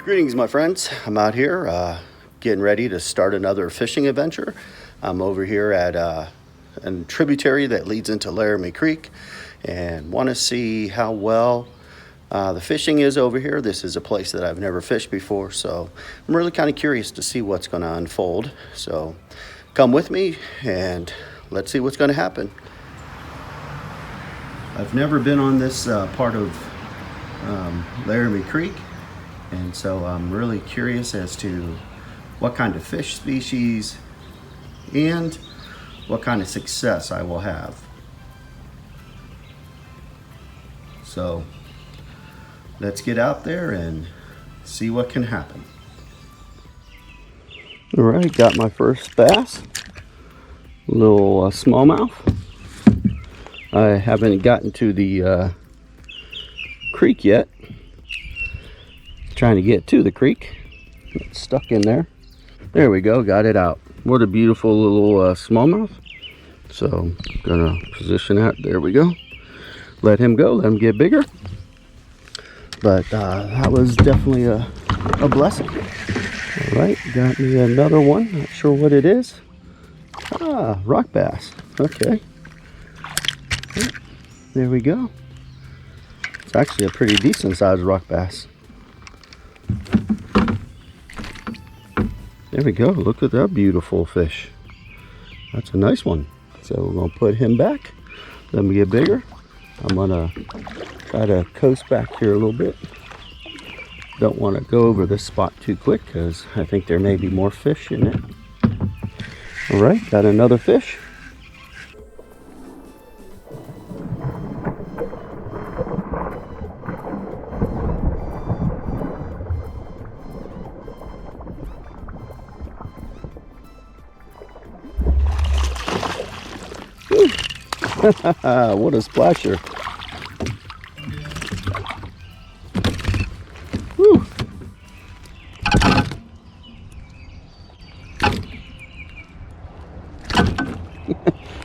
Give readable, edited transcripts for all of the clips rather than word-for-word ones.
Greetings, my friends. I'm out here getting ready to start another fishing adventure. I'm over here at a tributary that leads into Loramie Creek and want to see how well the fishing is over here. This is a place that I've never fished before, so I'm really kind of curious to see what's going to unfold. So come with me and let's see what's going to happen. I've never been on this part of Loramie Creek, and so I'm really curious as to what kind of fish species and what kind of success I will have. So let's get out there and see what can happen. All right, got my first bass, a little smallmouth. I haven't gotten to the creek yet. Trying to get to the creek. It's stuck in there. There we go, got it out. What a beautiful little smallmouth. So gonna position that. There we go. Let him go, let him get bigger. But that was definitely a blessing. All right, got me another one. Not sure what it is. Ah, rock bass. Okay. There we go. It's actually a pretty decent sized rock bass. There we go. Look at that beautiful fish. That's a nice one. So we're going to put him back. Let me get bigger. I'm going to try to coast back here a little bit. Don't want to go over this spot too quick because I think there may be more fish in it. All right, got another fish. What a splasher. Woo.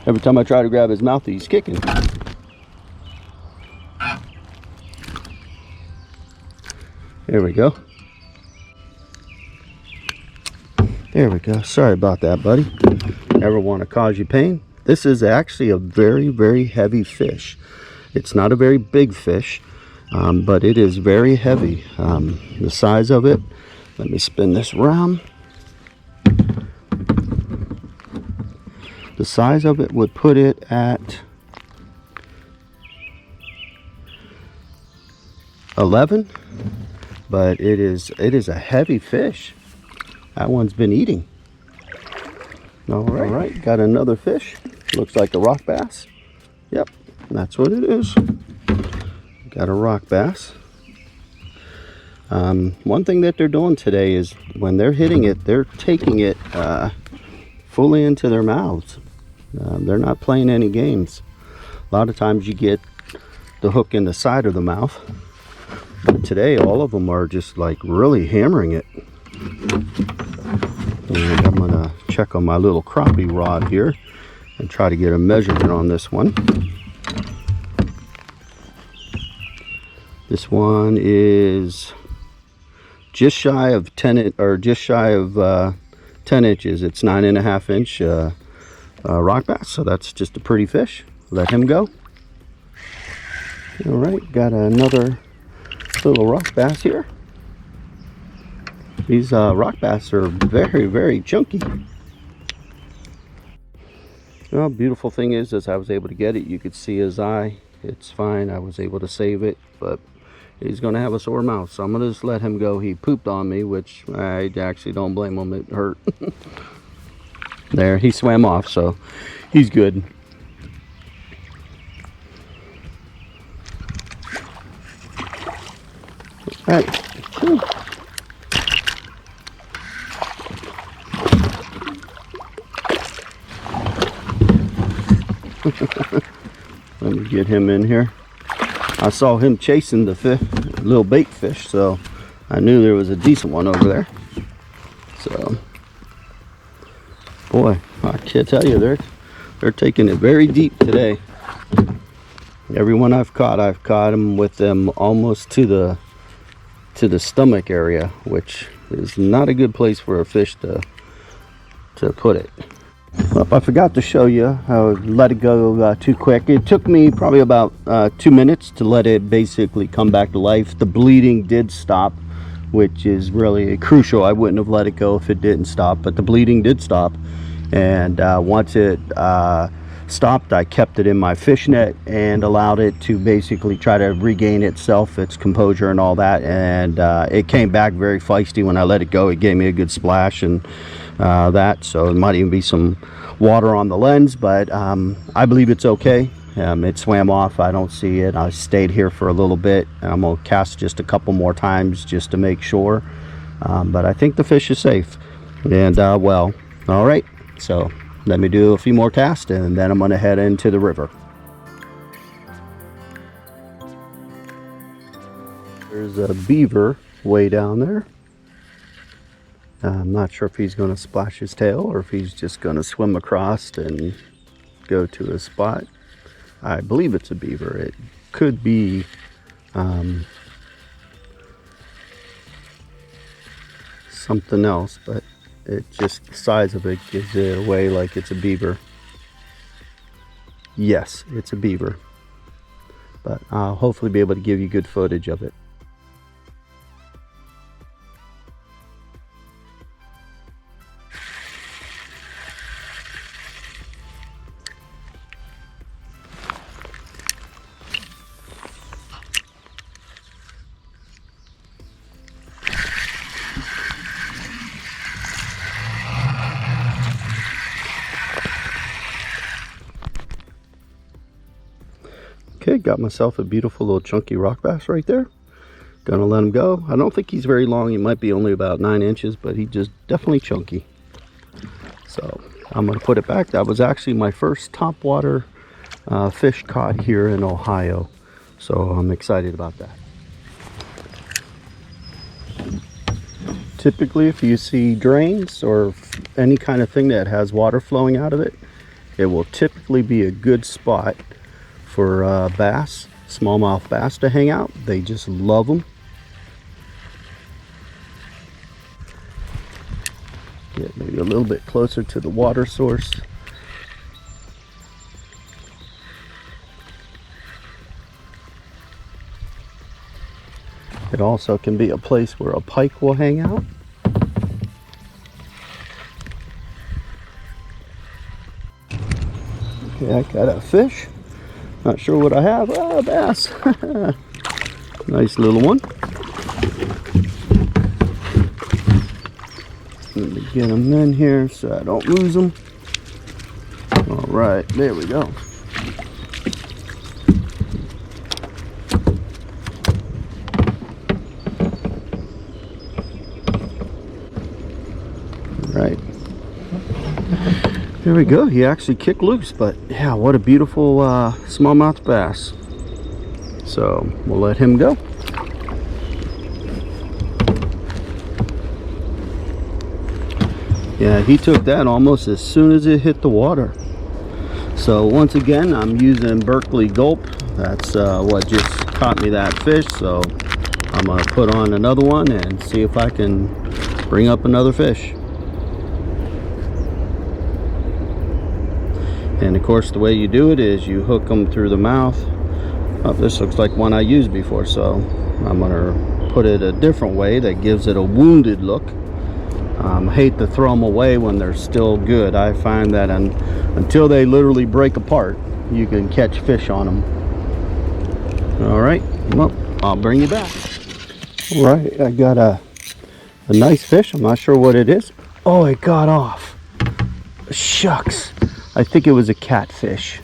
Every time I try to grab his mouth, he's kicking. There we go. There we go. Sorry about that, buddy. Never want to cause you pain. This is actually a very, very heavy fish. It's not a very big fish, but it is very heavy. The size of it, let me spin this around. The size of it would put it at 11, but it is a heavy fish. That one's been eating. All right, got another fish. Looks like a rock bass. Yep, that's what it is. Got a rock bass. One thing that they're doing today is when they're hitting it, they're taking it fully into their mouths. They're not playing any games. A lot of times you get the hook in the side of the mouth, but today all of them are just like really hammering it. And I'm gonna check on my little crappie rod here and try to get a measurement on this one. This one is just shy of 10 inches. It's 9.5 inch rock bass, so that's just a pretty fish. Let him go. All right, got another little rock bass here. These rock bass are very, very chunky. Well, beautiful thing is, as I was able to get it, you could see his eye. It's fine. I was able to save it, but he's going to have a sore mouth, so I'm going to just let him go. He pooped on me, which I actually don't blame him. It hurt. There, he swam off, so he's good. All right. Whew. Let me get him in here. I saw him chasing the little bait fish, so I knew there was a decent one over there. So, boy, I can't tell you, they're taking it very deep today. Everyone I've caught them with them almost to to the stomach area, which is not a good place for a fish to put it. Well, I forgot to show you how I let it go too quick. It took me probably about 2 minutes to let it basically come back to life. The bleeding did stop, which is really crucial. I wouldn't have let it go if it didn't stop, but the bleeding did stop. And once it stopped, I kept it in my fish net and allowed it to basically try to regain itself, its composure and all that. And it came back very feisty when I let it go. It gave me a good splash and that, so it might even be some water on the lens, but I believe it's okay. It swam off. I don't see it. I stayed here for a little bit, and I'm gonna cast just a couple more times just to make sure, but I think the fish is safe. And well, all right, so let me do a few more casts and then I'm gonna head into the river. There's a beaver way down there. I'm not sure if he's going to splash his tail or if he's just going to swim across and go to a spot. I believe it's a beaver. It could be something else, but it just, the size of it gives it away like it's a beaver. Yes, it's a beaver, but I'll hopefully be able to give you good footage of it. Okay, got myself a beautiful little chunky rock bass right there. Gonna let him go. I don't think he's very long. He might be only about 9 inches, but he's just definitely chunky. So I'm gonna put it back. That was actually my first topwater fish caught here in Ohio. So I'm excited about that. Typically, if you see drains or any kind of thing that has water flowing out of it, it will typically be a good spot for bass, smallmouth bass, to hang out. They just love them. Get maybe a little bit closer to the water source. It also can be a place where a pike will hang out. Okay, I got a fish. Not sure what I have. Ah, bass. Nice little one. Let me get them in here so I don't lose them. All right, there we go. Right. There we go. He actually kicked loose, but yeah, what a beautiful smallmouth bass. So we'll let him go. Yeah, he took that almost as soon as it hit the water. So once again, I'm using Berkeley Gulp. That's what just caught me that fish. So I'm gonna put on another one and see if I can bring up another fish. And of course, the way you do it is you hook them through the mouth. Oh, this looks like one I used before, so I'm gonna put it a different way that gives it a wounded look. I hate to throw them away when they're still good. I find that until they literally break apart, you can catch fish on them. All right, well, I'll bring you back. All right, I got a nice fish. I'm not sure what it is. Oh, it got off. Shucks. I think it was a catfish.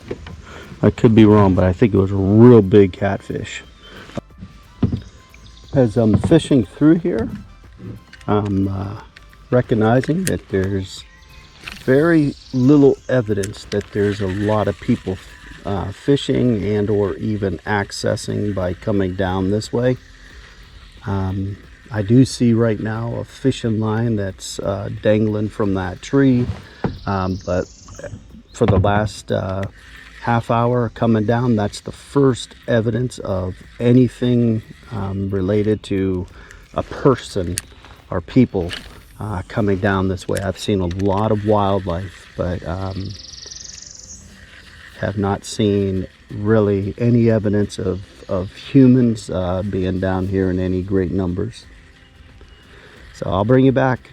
I could be wrong, but I think it was a real big catfish. As I'm fishing through here, I'm recognizing that there's very little evidence that there's a lot of people fishing and or even accessing by coming down this way. I do see right now a fishing line that's dangling from that tree, but for the last half hour coming down, that's the first evidence of anything related to a person or people coming down this way. I've seen a lot of wildlife, but have not seen really any evidence of humans being down here in any great numbers. So I'll bring you back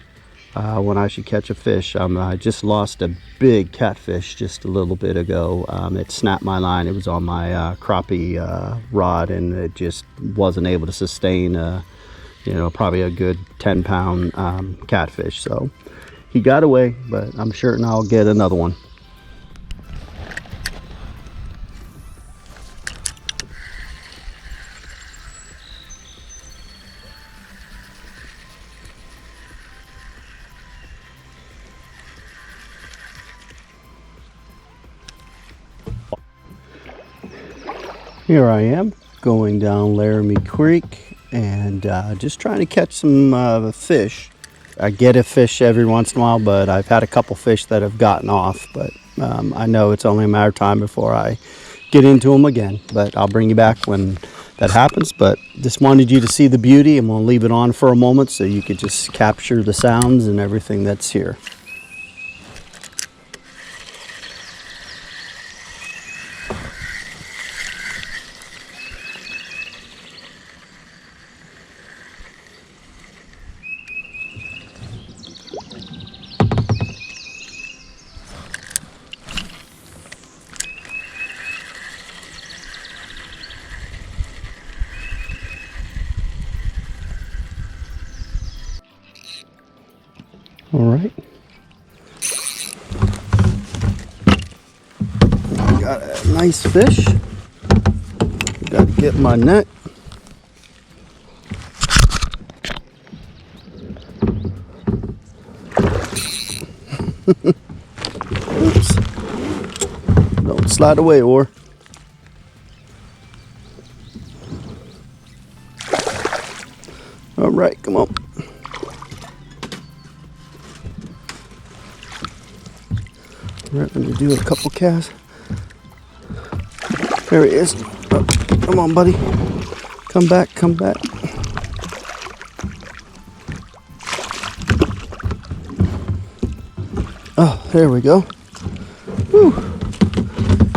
when I should catch a fish. I just lost a big catfish just a little bit ago. It snapped my line. It was on my crappie rod, and it just wasn't able to sustain probably a good 10-pound catfish. So he got away, but I'm sure I'll get another one. Here I am going down Loramie Creek and just trying to catch some fish. I get a fish every once in a while, but I've had a couple fish that have gotten off, but I know it's only a matter of time before I get into them again. But I'll bring you back when that happens. But just wanted you to see the beauty. I'm going to leave it on for a moment so you could just capture the sounds and everything that's here. All right. Got a nice fish. Got to get my net. Oops. Don't slide away, or. All right, come on. All right, let me do a couple casts. There he is. Oh, come on, buddy. Come back, come back. Oh, there we go. Whew.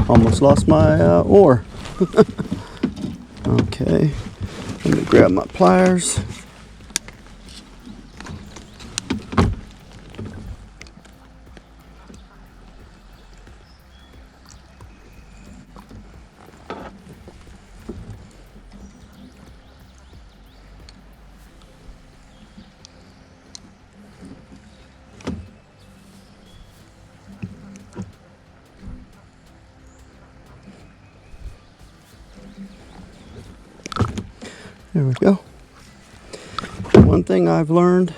Almost lost my oar. Okay, let me grab my pliers. There we go. One thing I've learned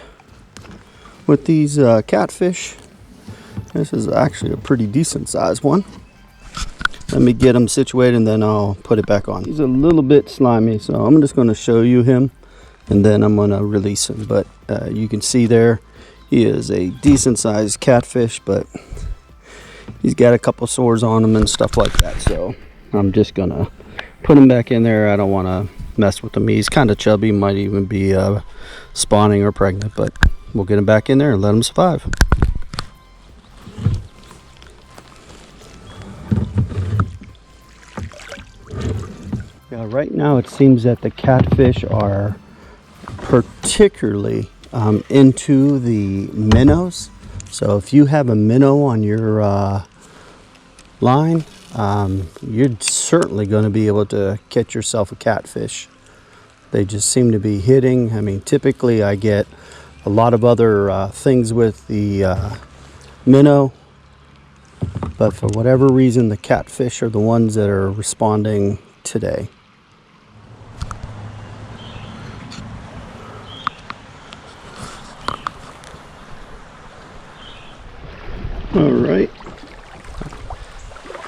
with these catfish, this is actually a pretty decent sized one. Let me get him situated and then I'll put it back on. He's a little bit slimy, so I'm just going to show you him and then I'm going to release him. But you can see there, he is a decent sized catfish, but he's got a couple sores on him and stuff like that. So I'm just going to put him back in there. I don't want to mess with him. He's kind of chubby, might even be spawning or pregnant, but we'll get him back in there and let him survive. Yeah, right now it seems that the catfish are particularly into the minnows. So if you have a minnow on your line, you're certainly going to be able to catch yourself a catfish. They just seem to be hitting. I mean, typically I get a lot of other things with the minnow, but for whatever reason the catfish are the ones that are responding today. All right.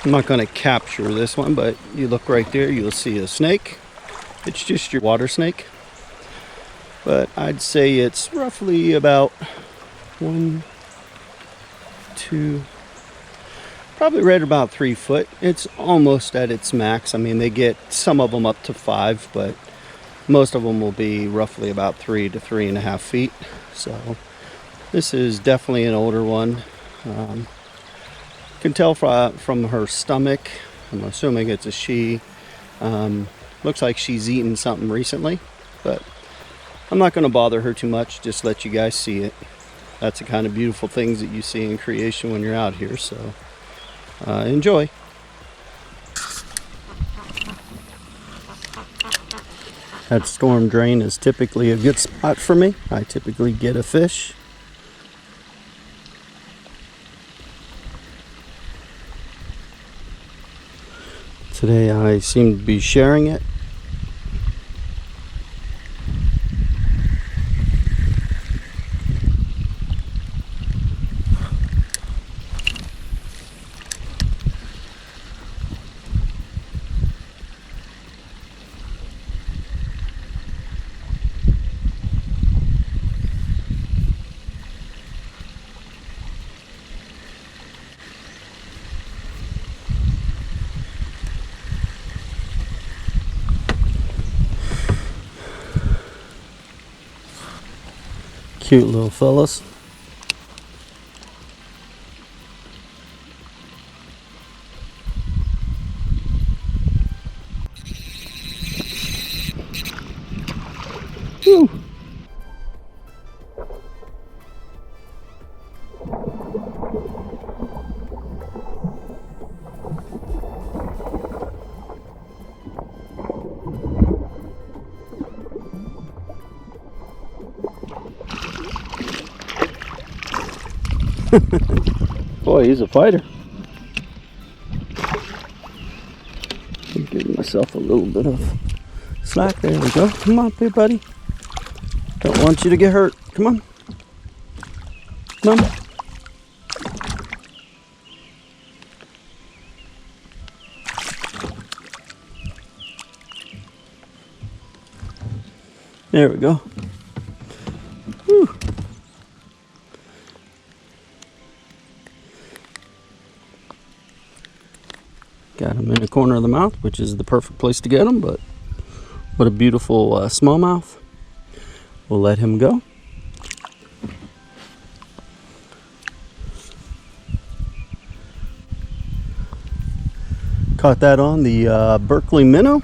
I'm not going to capture this one, but you look right there, you'll see a snake. It's just your water snake. But I'd say it's roughly about 1, 2, probably right about 3 foot. It's almost at its max. I mean, they get some of them up to 5, but Most of them will be roughly about 3 to 3.5 feet. So this is definitely an older one. Can tell from her stomach. I'm assuming it's a she. Looks like she's eaten something recently, but I'm not going to bother her too much. Just let you guys see it. That's the kind of beautiful things that you see in creation when you're out here. So enjoy. That storm drain is typically a good spot for me. I typically get a fish. Today I seem to be sharing it. Cute little fellas. Whew. Boy, he's a fighter. I'm giving myself a little bit of slack. There we go. Come on, big buddy. Don't want you to get hurt. Come on. Come on. There we go. Whew. Got him in the corner of the mouth, which is the perfect place to get him, but what a beautiful smallmouth. We'll let him go. Caught that on the Berkeley minnow.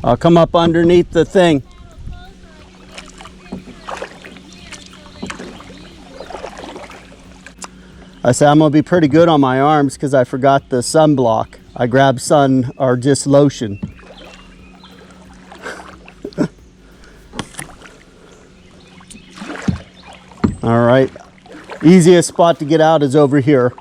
I'll come up underneath the thing. I said I'm gonna be pretty good on my arms because I forgot the sunblock. I grabbed sun or just lotion. All right, easiest spot to get out is over here.